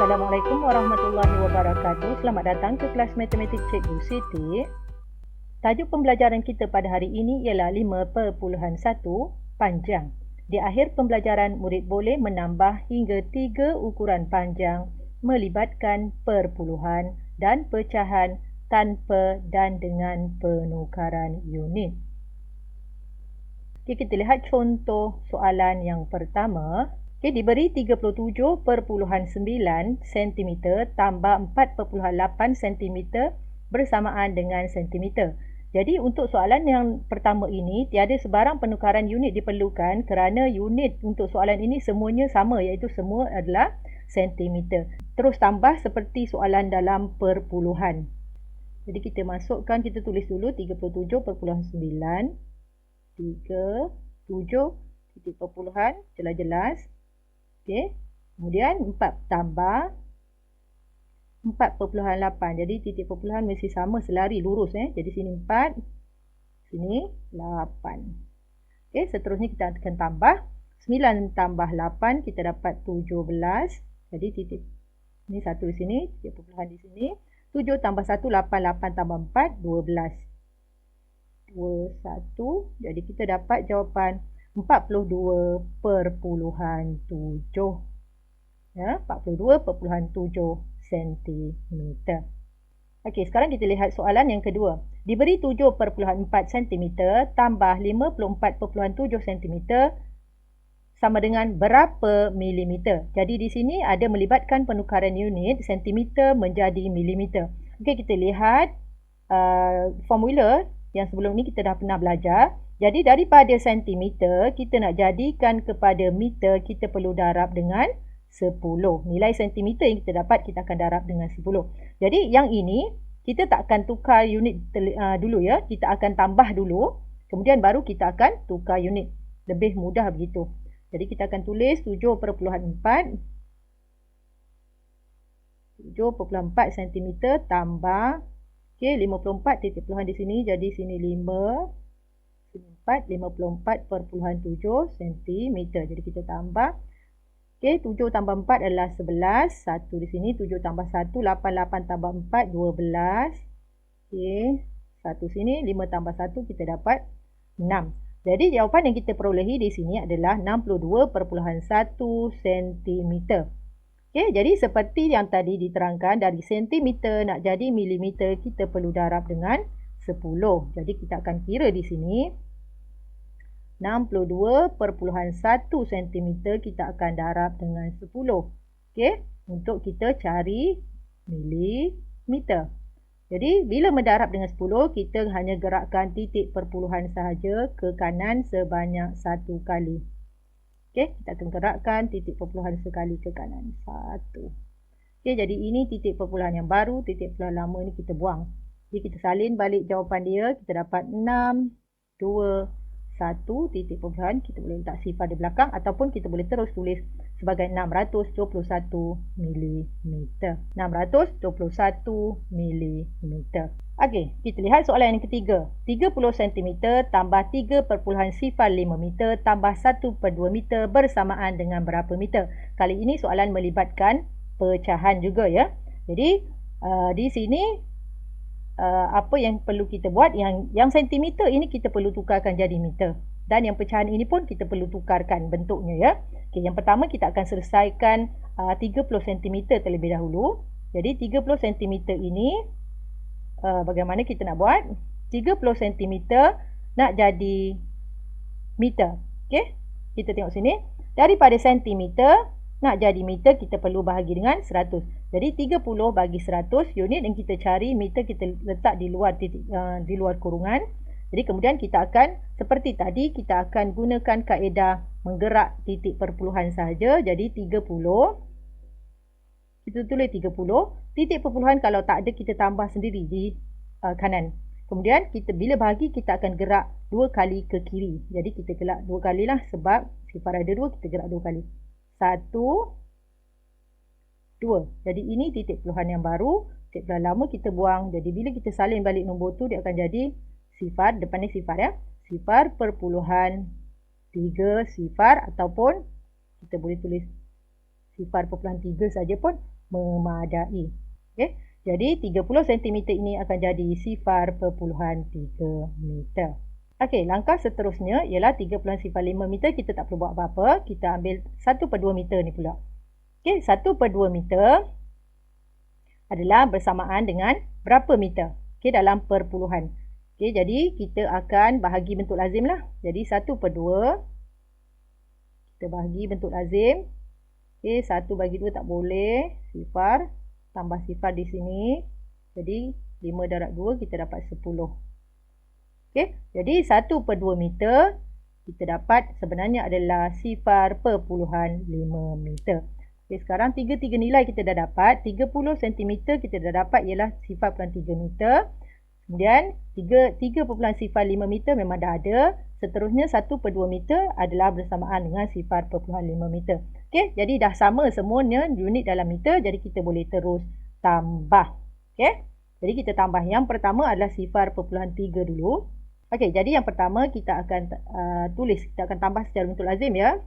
Assalamualaikum warahmatullahi wabarakatuh. Selamat datang ke kelas matematik Cikgu Siti. Tajuk pembelajaran kita pada hari ini ialah 5.1 panjang. Di akhir pembelajaran, murid boleh menambah hingga 3 ukuran panjang melibatkan perpuluhan dan pecahan tanpa dan dengan penukaran unit. Kita lihat contoh soalan yang pertama. Diberi 37.9 cm tambah 4.8 cm bersamaan dengan cm. Jadi untuk soalan yang pertama ini, tiada sebarang penukaran unit diperlukan kerana unit untuk soalan ini semuanya sama, iaitu semua adalah cm. Terus tambah seperti soalan dalam perpuluhan. Jadi kita masukkan, kita tulis dulu 37.9, 37 titik perpuluhan, jelas-jelas. Okey, kemudian 4 tambah 4.8. Jadi titik perpuluhan mesti sama selari lurus. Jadi sini 4, sini 8. Okey, seterusnya kita akan tambah 9 tambah 8, kita dapat 17. Jadi titik ini satu di sini, titik perpuluhan di sini. 7 tambah 1, 8, 8 tambah 4, 12. 21. Jadi kita dapat jawapan 42.7. Ya, 42.7 cm. Okey, sekarang kita lihat soalan yang kedua. Diberi 7.4 cm tambah 54.7 cm sama dengan berapa milimeter? Jadi di sini ada melibatkan penukaran unit sentimeter menjadi milimeter. Okey, kita lihat formula yang sebelum ni kita dah pernah belajar. Jadi daripada sentimeter, kita nak jadikan kepada meter, kita perlu darab dengan 10. Nilai sentimeter yang kita dapat, kita akan darab dengan 10. Jadi yang ini, kita tak akan tukar unit dulu ya. Kita akan tambah dulu, kemudian baru kita akan tukar unit. Lebih mudah begitu. Jadi kita akan tulis 7.4 cm tambah 54 titik perpuluhan di sini, jadi sini 5, sini 4, 54.7 cm. Jadi kita tambah. 7 tambah 4 adalah 11. 1 di sini, 7 tambah 1, 8, 8 tambah 4, 12. 1 sini, 5 tambah 1, kita dapat 6. Jadi jawapan yang kita perolehi di sini adalah 62.1 cm. Jadi seperti yang tadi diterangkan, dari sentimeter nak jadi milimeter, kita perlu darab dengan 10. Jadi kita akan kira di sini 62.1 cm kita akan darab dengan 10. Untuk kita cari milimeter. Jadi bila mendarab dengan 10, kita hanya gerakkan titik perpuluhan sahaja ke kanan sebanyak 1 kali. Kita akan gerakkan titik perpuluhan sekali ke kanan. 1. Jadi ini titik perpuluhan yang baru, titik perpuluhan lama ni kita buang. Jadi kita salin balik jawapan dia, kita dapat 6, 2, 1 titik perpuluhan. Kita boleh letak sifar di belakang ataupun kita boleh terus tulis sebagai 621 mm. 621 mm. Okey, kita lihat soalan yang ketiga. 30 cm tambah 3.05 meter tambah 1/2 meter bersamaan dengan berapa meter? Kali ini soalan melibatkan pecahan juga ya. Jadi di sini apa yang perlu kita buat, yang sentimeter ini kita perlu tukarkan jadi meter, dan yang pecahan ini pun kita perlu tukarkan bentuknya ya. Yang pertama kita akan selesaikan 30 cm terlebih dahulu. Jadi 30 cm ini bagaimana kita nak buat? 30 cm nak jadi meter. Kita tengok sini, daripada sentimeter nak jadi meter, kita perlu bahagi dengan 100. Jadi 30 bagi 100, unit yang kita cari, meter kita letak di luar titik, di luar kurungan. Jadi kemudian kita akan, seperti tadi, kita akan gunakan kaedah menggerak titik perpuluhan sahaja. Jadi 30, kita tulis 30. Titik perpuluhan kalau tak ada, kita tambah sendiri di kanan. Kemudian kita bila bahagi, kita akan gerak 2 kali ke kiri. Jadi kita gerak 2 kali lah, sebab sifar ada 2, kita gerak 2 kali. 1, 2. Jadi ini titik perpuluhan yang baru. Titik perpuluhan lama kita buang. Jadi bila kita salin balik nombor tu, dia akan jadi sifar, depannya sifar ya. Sifar perpuluhan 3 sifar, ataupun kita boleh tulis 0.3 saja pun memadai. Okey, jadi 30 cm ini akan jadi 0.3 meter. Okey, langkah seterusnya ialah 3.05 meter. Kita tak perlu buat apa-apa. Kita ambil 1/2 meter ni pula. Okey, 1/2 meter adalah bersamaan dengan berapa meter? Okey, dalam perpuluhan. Okey, jadi kita akan bahagi bentuk lazim lah. Jadi 1/2 kita bahagi bentuk lazim. Okey, 1 bagi 2 tak boleh. Sifar. Tambah sifar di sini. Jadi 5 darab 2 kita dapat 10. Okey, jadi 1/2 meter kita dapat sebenarnya adalah 0.5 meter. Okey, sekarang tiga nilai kita dah dapat. 30 cm kita dah dapat ialah 0.3 meter. Kemudian 3.05 meter memang dah ada. Seterusnya 1/2 meter adalah bersamaan dengan 0.5 meter. Okey, jadi dah sama semuanya unit dalam meter. Jadi kita boleh terus tambah. Okey, jadi kita tambah. Yang pertama adalah 0.3 dulu. Okey, jadi yang pertama kita akan tulis. Kita akan tambah secara bentuk lazim ya.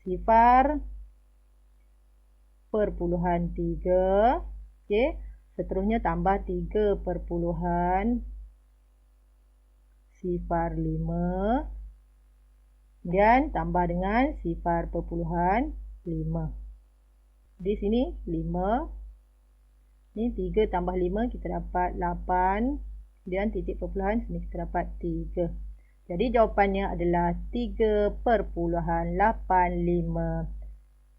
0.3. Okey, seterusnya tambah 3.05. Dan tambah dengan 0.5. Di sini 5. Ini 3 tambah 5 kita dapat 8. Kemudian titik perpuluhan sini kita dapat 3. Jadi jawapannya adalah 3.85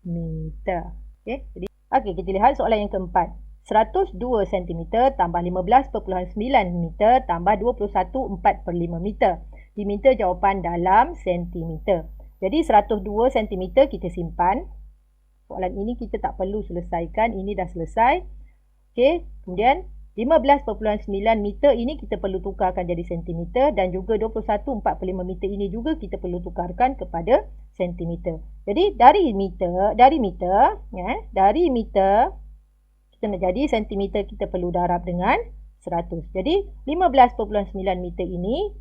meter. Okey, kita lihat soalan yang keempat. 102 cm tambah 15.9 meter tambah 21.4/5 meter. Diminta jawapan dalam sentimeter. Jadi 102 cm kita simpan. Soalan ini kita tak perlu selesaikan. Ini dah selesai. Okey, kemudian 15.9 meter ini kita perlu tukarkan jadi sentimeter dan juga 21.4/5 meter ini juga kita perlu tukarkan kepada sentimeter. Jadi dari meter kita nak jadi sentimeter kita perlu darab dengan 100. Jadi 15.9 meter ini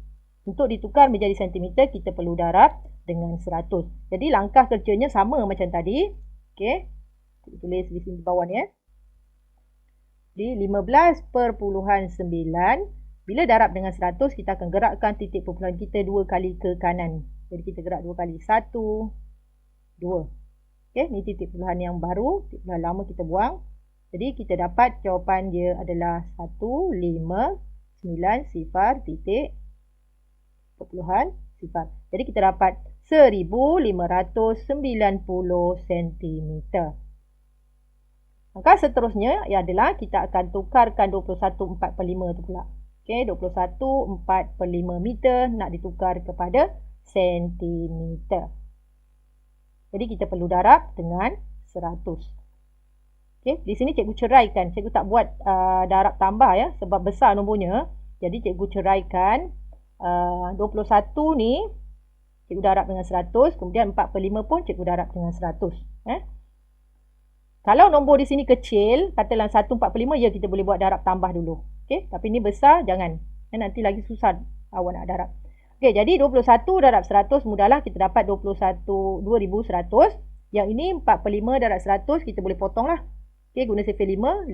untuk ditukar menjadi sentimeter kita perlu darab dengan 100. Jadi langkah kerjanya sama macam tadi. Okey. Kita tulis di sini bawah ni ya. Di 15.9 bila darab dengan 100 kita akan gerakkan titik perpuluhan kita 2 kali ke kanan. Jadi kita gerak 2 kali. 1, 2. Okey, ni titik perpuluhan yang baru. Titik perpuluhan lama kita buang. Jadi kita dapat jawapan dia adalah 1590 titik perpuluhan 0. Jadi kita dapat 1590 cm. Maka seterusnya adalah kita akan tukarkan 21.4/5 tu pula. Okey, 21.4/5 meter nak ditukar kepada sentimeter. Jadi kita perlu darab dengan 100. Okey, di sini cikgu ceraikan. Cikgu tak buat darab tambah ya sebab besar nombornya. Jadi cikgu ceraikan 21 ni cikgu darab dengan 100, kemudian 4/5 pun cikgu darab dengan 100. Kalau nombor di sini kecil, katalah 1/4/5, ya kita boleh buat darab tambah dulu. Okey, tapi ni besar jangan. Nanti lagi susah awak nak darab. Okey, jadi 21 darab 100 mudahlah kita dapat 2100. Yang ini 4/5 darab 100 kita boleh potonglah. Okey, guna sifar 5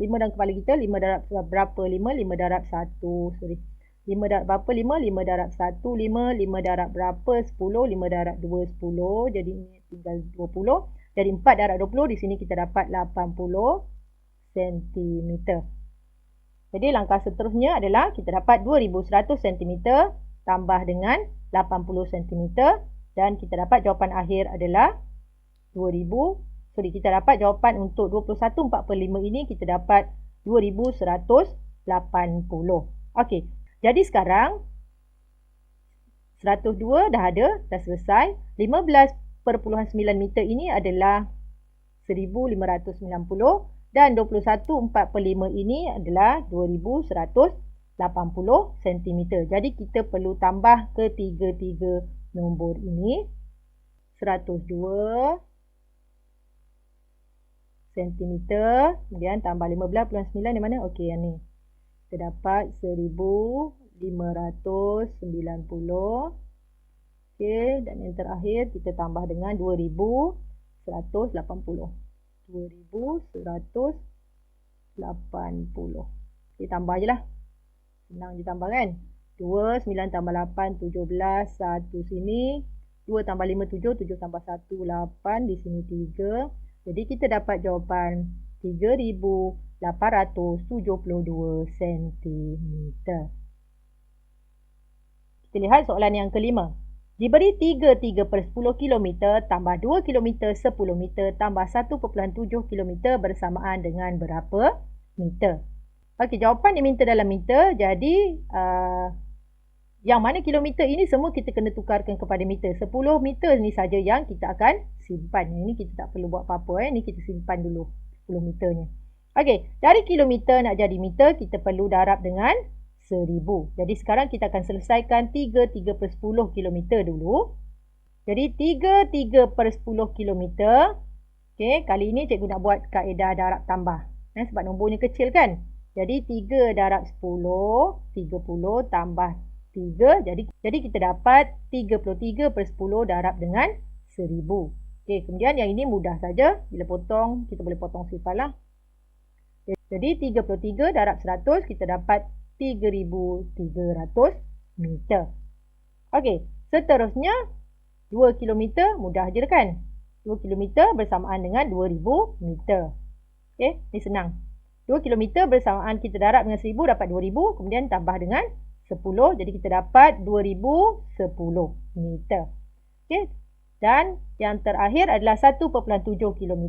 dalam kepala kita 5 darab berapa 5 darab 1 sorry. 5 darab berapa 5 darab 1 5 darab berapa 10 5 darab 2 10. Jadi ini tinggal 20. Jadi 4 darab 20 di sini kita dapat 80 cm. Jadi langkah seterusnya adalah kita dapat 2100 cm tambah dengan 80 cm dan kita dapat jawapan akhir adalah kita dapat jawapan untuk 21/4/5 ini kita dapat 2180. Okey. Jadi sekarang 102 dah ada, dah selesai. 15.9 meter ini adalah 1590 dan 21/4/5 ini adalah 2180 cm. Jadi kita perlu tambah ketiga-tiga nombor ini. 102 cm, kemudian tambah 15/9 di mana? Okey, yang ni. Kita dapat 1590. Okey, dan yang terakhir kita tambah dengan 2180. 2180. 2180. Kita tambah je lah. Senang je tambah kan. 2, 9 tambah 8, 17. 1 sini. 2 tambah 5, 7. 7 tambah 1, 8. Di sini 3. Jadi kita dapat jawapan 3,872 cm. Kita lihat soalan yang kelima. Diberi 3 per 10 km tambah 2 km 10 meter tambah 1,7 km bersamaan dengan berapa meter? Okey, jawapan diminta dalam meter. Jadi, yang mana kilometer ini semua kita kena tukarkan kepada meter. 10 meter ni saja yang kita akan simpan. Ini kita tak perlu buat apa-apa. Ini kita simpan dulu 10 meternya. Okey, dari kilometer nak jadi meter, kita perlu darab dengan 1000. Jadi sekarang kita akan selesaikan 3 per 10 km dulu. Jadi 3 per 10 km. Okey, kali ini cikgu nak buat kaedah darab tambah. Sebab nombornya kecil kan. Jadi 3 darab 10, 30 tambah 3. Jadi kita dapat 33 per 10 darab dengan 1000. Okey, kemudian yang ini mudah saja. Bila potong, kita boleh potong sifar lah. Jadi 33 darab 100, kita dapat 3,300 meter. Okey, seterusnya 2 km mudah je kan? 2 km bersamaan dengan 2,000 meter. Okey, ni senang. 2 km bersamaan kita darab dengan 1000 dapat 2000, kemudian tambah dengan 10, jadi kita dapat 2010 meter. Okey, dan yang terakhir adalah 1,7 km.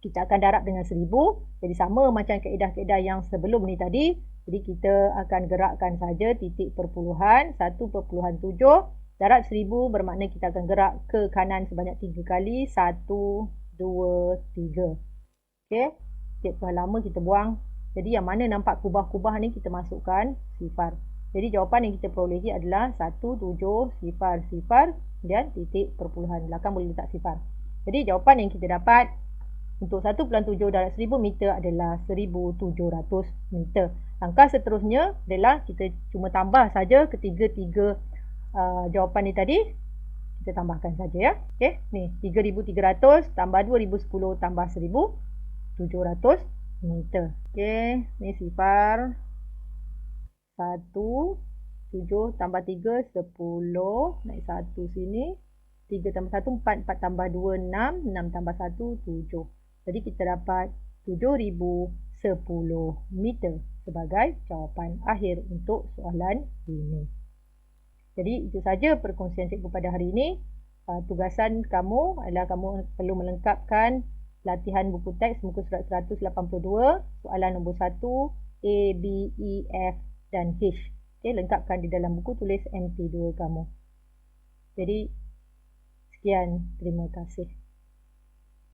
Kita akan darab dengan 1000. Jadi sama macam kaedah-kaedah yang sebelum ni tadi. Jadi kita akan gerakkan saja titik perpuluhan 1,7 darab 1000 bermakna kita akan gerak ke kanan sebanyak 3 kali. 1, 2, 3. Okey. Tiap lama kita buang. Jadi yang mana nampak kubah-kubah ni kita masukkan sifar. Jadi jawapan yang kita perolehi adalah 1700 dan titik perpuluhan. Belakang boleh letak sifar. Jadi jawapan yang kita dapat untuk 1,7 darab 1000 meter adalah 1,700 meter. Langkah seterusnya adalah kita cuma tambah saja ketiga-tiga jawapan ni tadi. Kita tambahkan saja ya. Okey, ni 3,300 tambah 2,010 tambah 1,700 meter. Okey, ni sifar. 1, 7 tambah 3, 10. Naik 1 sini. 3 tambah 1, 4. 4 tambah 2, 6. 6 tambah 1, 7. Jadi kita dapat 7,010 meter sebagai jawapan akhir untuk soalan ini. Jadi itu saja perkongsian cikgu pada hari ini. Tugasan kamu adalah kamu perlu melengkapkan latihan buku teks muka surat 182, soalan nombor 1, A, B, E, F dan H. Okay, lengkapkan di dalam buku tulis MP2 kamu. Jadi sekian, terima kasih.